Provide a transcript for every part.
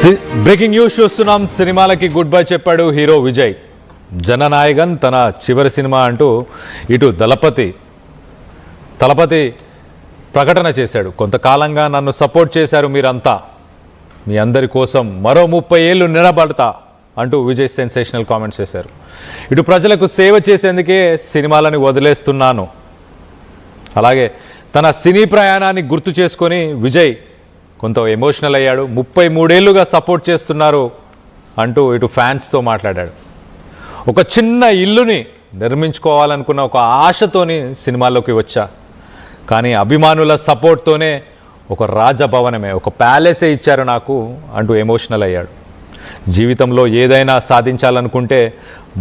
Breaking news చూస్తున్నాం. సినిమాలకి good bye చెప్పాడు హీరో విజయ్. జననాయకన్ తన చివరి సినిమా అంటూ ఇటు తలపతి ప్రకటన చేశాడు. కొంతకాలంగా నన్ను సపోర్ట్ చేశారు మీరంతా, మీ అందరి కోసం మరో 30 ఏళ్ళు నిలబడతా అంటూ విజయ్ సెన్సేషనల్ కామెంట్స్ చేశారు. ఇటు ప్రజలకు సేవ చేసేందుకే సినిమాలని వదిలేస్తున్నాను. అలాగే తన సినీ ప్రయాణాన్ని గుర్తు చేసుకొని విజయ్ కొంత ఎమోషనల్ అయ్యాడు. 33 ఏళ్ళుగా సపోర్ట్ చేస్తున్నారు అంటూ ఇటు ఫ్యాన్స్తో మాట్లాడాడు. ఒక చిన్న ఇల్లుని నిర్మించుకోవాలనుకున్న ఒక ఆశతోని సినిమాల్లోకి వచ్చా, కానీ అభిమానుల సపోర్ట్తోనే ఒక రాజభవనమే, ఒక ప్యాలెసే ఇచ్చారు నాకు అంటూ ఎమోషనల్ అయ్యాడు. జీవితంలో ఏదైనా సాధించాలనుకుంటే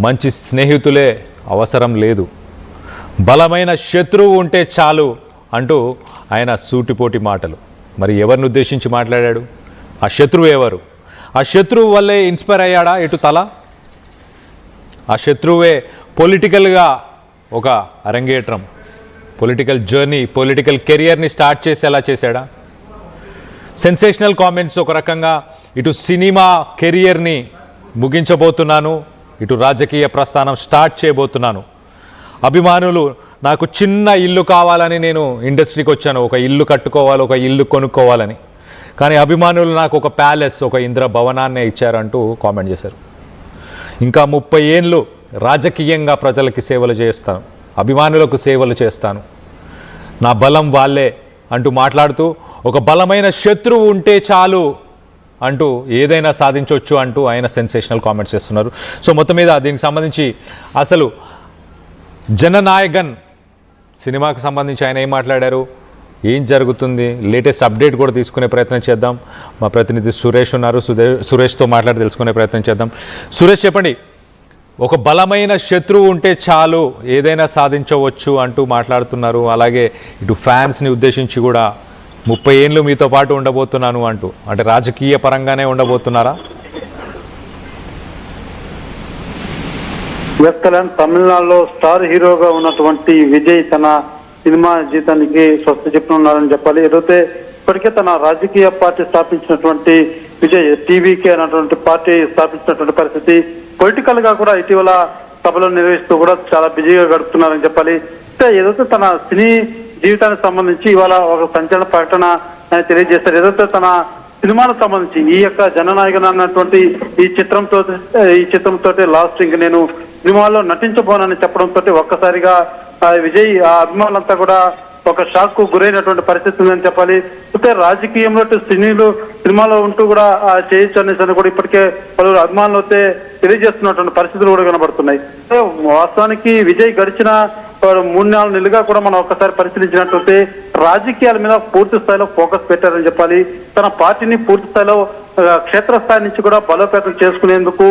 మంచి స్నేహితులే అవసరం లేదు, బలమైన శత్రువు ఉంటే చాలు అంటూ ఆయన సూటిపోటి మాటలు. మరి ఎవరిని ఉద్దేశించి మాట్లాడాడు? ఆ శత్రువు ఎవరు? ఆ శత్రువు వల్లే ఇన్స్పైర్ అయ్యాడా ఇటు తల? ఆ శత్రువే పొలిటికల్గా ఒక అరంగేట్రం, పొలిటికల్ జర్నీ, పొలిటికల్ కెరియర్ని స్టార్ట్ చేసేలా చేశాడా? సెన్సేషనల్ కామెంట్స్ ఒక రకంగా ఇటు సినిమా కెరియర్ని ముగించబోతున్నాను, ఇటు రాజకీయ ప్రస్థానం స్టార్ట్ చేయబోతున్నాను. అభిమానులు నాకు చిన్న ఇల్లు కావాలని నేను ఇండస్ట్రీకి వచ్చాను, ఒక ఇల్లు కట్టుకోవాలి, ఒక ఇల్లు కొనుక్కోవాలని. కానీ అభిమానులు నాకు ఒక ప్యాలెస్, ఒక ఇంద్ర భవనాన్నే ఇచ్చారంటూ కామెంట్ చేశారు. ఇంకా 30 ఏళ్ళు రాజకీయంగా ప్రజలకి సేవలు చేస్తాను, అభిమానులకు సేవలు చేస్తాను, నా బలం వాళ్ళే అంటూ మాట్లాడుతూ ఒక బలమైన శత్రువు ఉంటే చాలు అంటూ ఏదైనా సాధించవచ్చు అంటూ ఆయన సెన్సేషనల్ కామెంట్స్ చేస్తున్నారు. సో మొత్తం మీద దీనికి సంబంధించి అసలు జననాయకన్ సినిమాకు సంబంధించి ఆయన ఏం మాట్లాడారు, ఏం జరుగుతుంది, లేటెస్ట్ అప్డేట్ కూడా తీసుకునే ప్రయత్నం చేద్దాం. మా ప్రతినిధి సురేష్ ఉన్నారు, సురేష్తో మాట్లాడి తెలుసుకునే ప్రయత్నం చేద్దాం. సురేష్ చెప్పండి, ఒక బలమైన శత్రువు ఉంటే చాలు ఏదైనా సాధించవచ్చు అంటూ మాట్లాడుతున్నారు. అలాగే ఇటు ఫ్యాన్స్ని ఉద్దేశించి కూడా 30 ఏళ్ళు మీతో పాటు ఉండబోతున్నాను అంటూ, అంటే రాజకీయ పరంగానే ఉండబోతున్నారా? తమిళనాడులో స్టార్ హీరోగా ఉన్నటువంటి విజయ్ తన సినిమా జీవితానికి స్వస్తి చెప్తున్నారని చెప్పాలి. ఏదైతే ఇప్పటికే తన రాజకీయ పార్టీ స్థాపించినటువంటి విజయ్ టీవీకే అనేటువంటి పార్టీ స్థాపించినటువంటి పరిస్థితి, పొలిటికల్ గా కూడా ఇటీవల సభలు నిర్వహిస్తూ కూడా చాలా బిజీగా గడుపుతున్నారని చెప్పాలి. ఏదైతే తన సినీ జీవితానికి సంబంధించి ఇవాళ ఒక సంచలన ప్రకటన ఆయన తెలియజేస్తారు. ఏదైతే తన సినిమాలకు సంబంధించి ఈ యొక్క జననాయకన్ అన్నటువంటి ఈ చిత్రంతో లాస్ట్ ఇంక నేను సినిమాలో నటించబోనని చెప్పడంతో ఒక్కసారిగా విజయ్ ఆ అభిమానులంతా కూడా ఒక షాక్ కు గురైనటువంటి పరిస్థితి ఉందని చెప్పాలి. అయితే రాజకీయంలో సినిమాలో ఉంటూ కూడా చేయొచ్చు అనేసి కూడా ఇప్పటికే పలువురు అభిమానులు అయితే తెలియజేస్తున్నటువంటి పరిస్థితులు కూడా కనబడుతున్నాయి. వాస్తవానికి విజయ్ గడిచిన 3-4 నెలలుగా కూడా మనం ఒక్కసారి పరిశీలించినట్లయితే రాజకీయాల మీద పూర్తి స్థాయిలో ఫోకస్ పెట్టారని చెప్పాలి. తన పార్టీని పూర్తి స్థాయిలో క్షేత్రస్థాయి నుంచి కూడా బలోపేతం చేసుకునేందుకు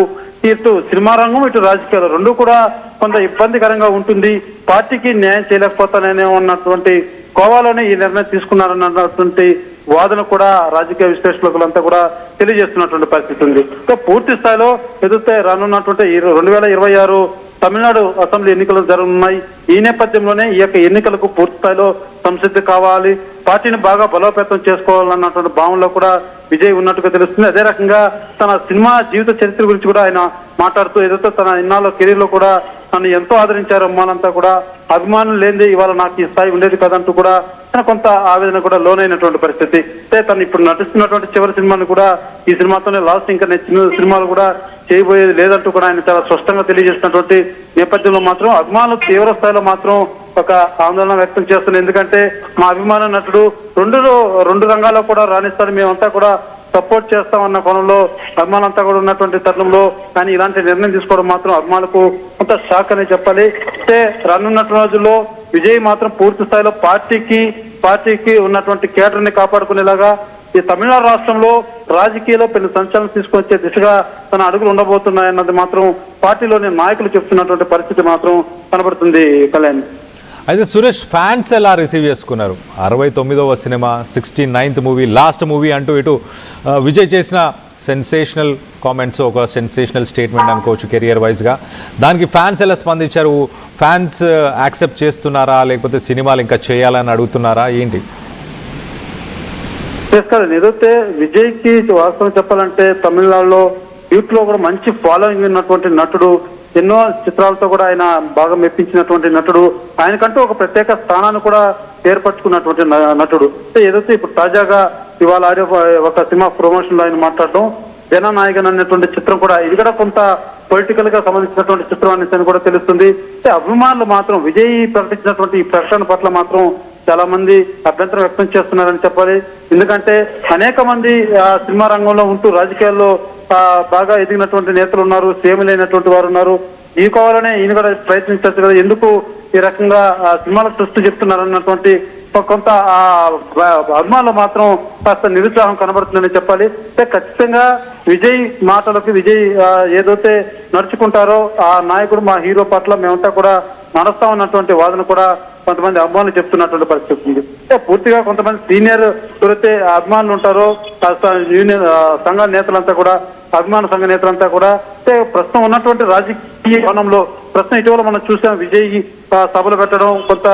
ఇటు సినిమా రంగం, ఇటు రాజకీయాలు రెండు కూడా కొంత ఇబ్బందికరంగా ఉంటుంది, పార్టీకి న్యాయం చేయలేకపోతాననే ఉన్నటువంటి కోవాలోనే ఈ నిర్ణయం తీసుకున్నారన్నటువంటి వాదన కూడా రాజకీయ విశ్లేషకులంతా కూడా తెలియజేస్తున్నటువంటి పరిస్థితి ఉంది. సో పూర్తి స్థాయిలో ఎదుగుతే రానున్నటువంటి 2026 తమిళనాడు అసెంబ్లీ ఎన్నికలు జరగనున్నాయి. ఈ నేపథ్యంలోనే ఈ యొక్క ఎన్నికలకు పూర్తి స్థాయిలో సంసిద్ధి కావాలి, పార్టీని బాగా బలోపేతం చేసుకోవాలన్నటువంటి భావనలో కూడా విజయ్ ఉన్నట్టుగా తెలుస్తుంది. అదే రకంగా తన సినిమా జీవిత చరిత్ర గురించి కూడా ఆయన మాట్లాడుతూ ఏదైతే తన ఇన్నాళ్ళ కెరీర్ లో కూడా నన్ను ఎంతో ఆదరించారు అమ్మానంతా కూడా, అభిమానులు లేనిదే ఇవాళ నాకు ఈ స్థాయి ఉండేది కదంటూ కూడా తన కొంత ఆవేదన కూడా లోనైనటువంటి పరిస్థితి. అయితే తను ఇప్పుడు నటిస్తున్నటువంటి చివరి సినిమాని కూడా ఈ సినిమాతోనే లాస్ట్, ఇంకా నచ్చిన సినిమాలు కూడా చేయబోయేది లేదంటూ కూడా ఆయన చాలా స్పష్టంగా తెలియజేసినటువంటి నేపథ్యంలో మాత్రం అభిమానులు తీవ్ర స్థాయిలో మాత్రం ఒక ఆందోళన వ్యక్తం చేస్తున్నారు. ఎందుకంటే మా అభిమాన నటుడు రెండు రంగాల్లో కూడా రాణిస్తారు, మేమంతా కూడా సపోర్ట్ చేస్తామన్న కోణంలో అభిమానులంతా కూడా ఉన్నటువంటి తరుణంలో కానీ ఇలాంటి నిర్ణయం తీసుకోవడం మాత్రం అభిమానులకు కొంత షాక్ అనే చెప్పాలి. అయితే రానున్నటువంటి రోజుల్లో విజయ్ మాత్రం పూర్తి స్థాయిలో పార్టీకి ఉన్నటువంటి కేడర్ని కాపాడుకునేలాగా ఈ తమిళనాడు రాష్ట్రంలో రాజకీయాల్లో పెద్ద సంచలనం తీసుకొచ్చే దిశగా తన అడుగులు ఉండబోతున్నాయన్నది మాత్రం పార్టీలోని నాయకులు చెప్తున్నటువంటి పరిస్థితి మాత్రం కనబడుతుంది. కళ్యాణ్, అయితే సురేష్, ఫ్యాన్స్ ఎలా రిసీవ్ చేసుకున్నారు? 69వ cinema, 69th movie, last movie అంటూ ఇటు విజయ్ చేసిన సెన్సేషనల్ కామెంట్స్, ఒక సెన్సేషనల్ స్టేట్మెంట్ అనుకోవచ్చు కెరియర్ వైజ్గా. దానికి ఫ్యాన్స్ ఎలా స్పందించారు? ఫ్యాన్స్ యాక్సెప్ట్ చేస్తున్నారా, లేకపోతే సినిమాలు ఇంకా చేయాలని అడుగుతున్నారా, ఏంటి? చేసుకోవాలి. ఏదైతే విజయ్కి వాస్తవం చెప్పాలంటే తమిళనాడులో యూత్ లో కూడా మంచి ఫాలోయింగ్ ఉన్నటువంటి నటుడు, ఎన్నో చిత్రాలతో కూడా ఆయన బాగా మెప్పించినటువంటి నటుడు, ఆయనకంటూ ఒక ప్రత్యేక స్థానాన్ని కూడా ఏర్పరచుకున్నటువంటి నటుడు. ఏదైతే ఇప్పుడు తాజాగా ఇవాళ ఆడియో ఒక సినిమా ప్రమోషన్ లో ఆయన మాట్లాడడం, జననాయకన్ అనేటువంటి చిత్రం కూడా ఇది కూడా కొంత పొలిటికల్ గా సంబంధించినటువంటి చిత్రం అనేసి కూడా తెలుస్తుంది. అభిమానులు మాత్రం విజయ్ ప్రకటించినటువంటి ఈ ప్రకటన పట్ల మాత్రం చాలా మంది అభ్యంతరం వ్యక్తం చేస్తున్నారని చెప్పాలి. ఎందుకంటే అనేక మంది సినిమా రంగంలో ఉంటూ రాజకీయాల్లో బాగా ఎదిగినటువంటి నేతలు ఉన్నారు, సీఎంలు అయినటువంటి వారు ఉన్నారు. ఈ కావాలనే ఈయన కూడా ప్రయత్నించచ్చు కదా, ఎందుకు ఈ రకంగా సినిమాలకు సృష్టి చెప్తున్నారన్నటువంటి కొంత అభిమానులు మాత్రం కాస్త నిరుత్సాహం కనబడుతుందని చెప్పాలి. ఖచ్చితంగా విజయ్ మాటలకి విజయ్ ఏదైతే నడుచుకుంటారో ఆ నాయకుడు మా హీరో పట్ల మేమంతా కూడా నడుస్తామన్నటువంటి వాదన కూడా కొంతమంది అభిమానులు చెప్తున్నటువంటి పరిస్థితి ఉంది. పూర్తిగా కొంతమంది సీనియర్ ఎవరైతే అభిమానులు ఉంటారో యూనియన్ సంఘ నేతలంతా కూడా, అభిమాన సంఘ నేతలంతా కూడా ప్రస్తుతం ఉన్నటువంటి రాజకీయ కోణంలో ప్రస్తుతం ఇటీవల మనం చూసాం విజయ్ సభలు పెట్టడం, కొంత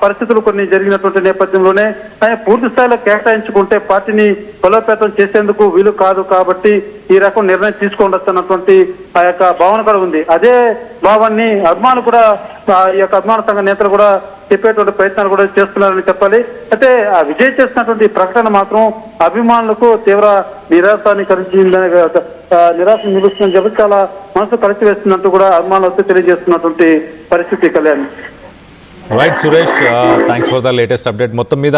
పరిస్థితులు కొన్ని జరిగినటువంటి నేపథ్యంలోనే ఆయన పూర్తి స్థాయిలో కేటాయించుకుంటే పార్టీని బలోపేతం చేసేందుకు వీలు కాదు కాబట్టి ఈ రకం నిర్ణయం తీసుకోవచ్చు అన్నటువంటి ఆ యొక్క భావన కూడా ఉంది. అదే భావాన్ని అభిమానులు కూడా, ఈ యొక్క అభిమాన సంఘ నేతలు కూడా చెప్పేటువంటి ప్రయత్నాలు కూడా చేస్తున్నారని చెప్పాలి. అయితే ఆ విజయ్ చేసినటువంటి ప్రకటన మాత్రం అభిమానులకు తీవ్ర నిరాశని నిలుస్తుందని చెప్పి చాలా మనసు కలిసి వేస్తున్నట్టు కూడా అభిమానులతో తెలియజేస్తున్నటువంటి పరిస్థితి. Kalyan. Right Suresh, thanks for the latest update. మొత్తం మీద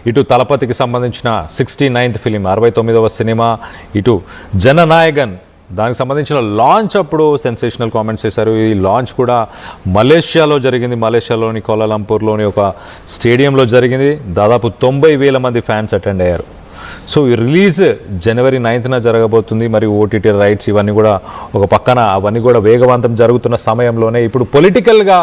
ఇటు తలపతికి సంబంధించిన 69th ఫిలిం, 69వ సినిమా, ఇటు జననాయకన్ దానికి సంబంధించిన లాంచ్ అప్పుడు సెన్సేషనల్ కామెంట్స్ చేశారు. ఈ లాంచ్ కూడా మలేషియాలో జరిగింది, మలేషియాలోని కోలాలంపూర్లోని ఒక స్టేడియంలో జరిగింది. దాదాపు 90,000 మంది ఫ్యాన్స్ అటెండ్ అయ్యారు. సో ఈ రిలీజ్ January 9th జరగబోతుంది. మరి ఓటీటీ రైట్స్ ఇవన్నీ కూడా ఒక పక్కన, అవన్నీ కూడా వేగవంతం జరుగుతున్న సమయంలోనే ఇప్పుడు పొలిటికల్గా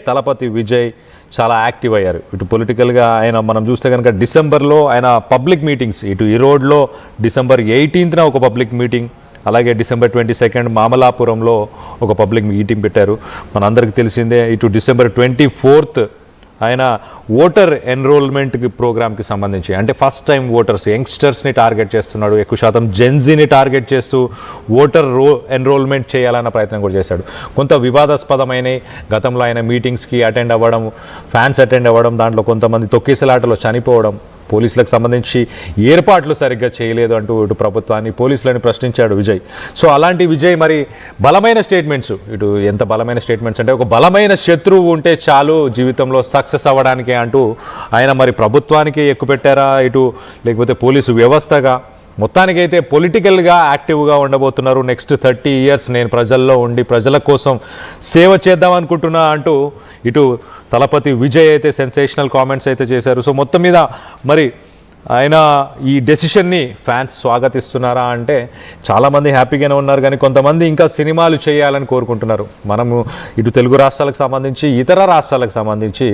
తలపతి విజయ్ చాలా యాక్టివ్ అయ్యారు. ఇటు పొలిటికల్గా ఆయన మనం చూస్తే కనుక డిసెంబర్లో ఆయన పబ్లిక్ మీటింగ్స్, ఇటు ఈరోడ్లో December 18th ఒక పబ్లిక్ మీటింగ్, అలాగే December 22nd మామలాపురంలో ఒక పబ్లిక్ మీటింగ్ పెట్టారు. మనందరికీ తెలిసిందే. ఇటు December 24th ఆయన ఓటర్ ఎన్రోల్మెంట్ ప్రోగ్రామ్కి సంబంధించి, అంటే ఫస్ట్ టైం ఓటర్స్ యంగ్స్టర్స్ని టార్గెట్ చేస్తున్నాడు, ఎక్కువ శాతం జెన్జీని టార్గెట్ చేస్తూ ఓటర్ ఎన్రోల్మెంట్ చేయాలన్న ప్రయత్నం కూడా చేశాడు. కొంత వివాదాస్పదమైన గతంలో ఆయన మీటింగ్స్కి అటెండ్ అవ్వడం, ఫ్యాన్స్ అటెండ్ అవ్వడం, దాంట్లో కొంతమంది తొక్కిసలాటలో చనిపోవడం, పోలీసులకు సంబంధించి ఏర్పాట్లు సరిగ్గా చేయలేదు అంటూ ఇటు ప్రభుత్వాన్ని, పోలీసులని ప్రశ్నించాడు విజయ్. సో అలాంటి విజయ్ మరి బలమైన స్టేట్మెంట్స్, ఇటు ఎంత బలమైన స్టేట్మెంట్స్ అంటే ఒక బలమైన శత్రువు ఉంటే చాలు జీవితంలో సక్సెస్ అవ్వడానికి అంటూ ఆయన మరి ప్రభుత్వానికి ఎక్కుపెట్టారా, ఇటు లేకపోతే పోలీసు వ్యవస్థగా, మొత్తానికైతే పొలిటికల్గా యాక్టివ్గా ఉండబోతున్నారు. నెక్స్ట్ 30 years నేను ప్రజల్లో ఉండి ప్రజల కోసం సేవ చేద్దాం అనుకుంటున్నా అంటూ ఇటు తలపతి విజయ్ అయితే సెన్సేషనల్ కామెంట్స్ అయితే చేశారు. సో మొత్తం మీద మరి ఆయన ఈ డెసిషన్ని ఫ్యాన్స్ స్వాగతిస్తున్నారా అంటే చాలామంది హ్యాపీగానే ఉన్నారు, కానీ కొంతమంది ఇంకా సినిమాలు చేయాలని కోరుకుంటున్నారు. మనము ఇటు తెలుగు రాష్ట్రాలకు సంబంధించి, ఇతర రాష్ట్రాలకు సంబంధించి,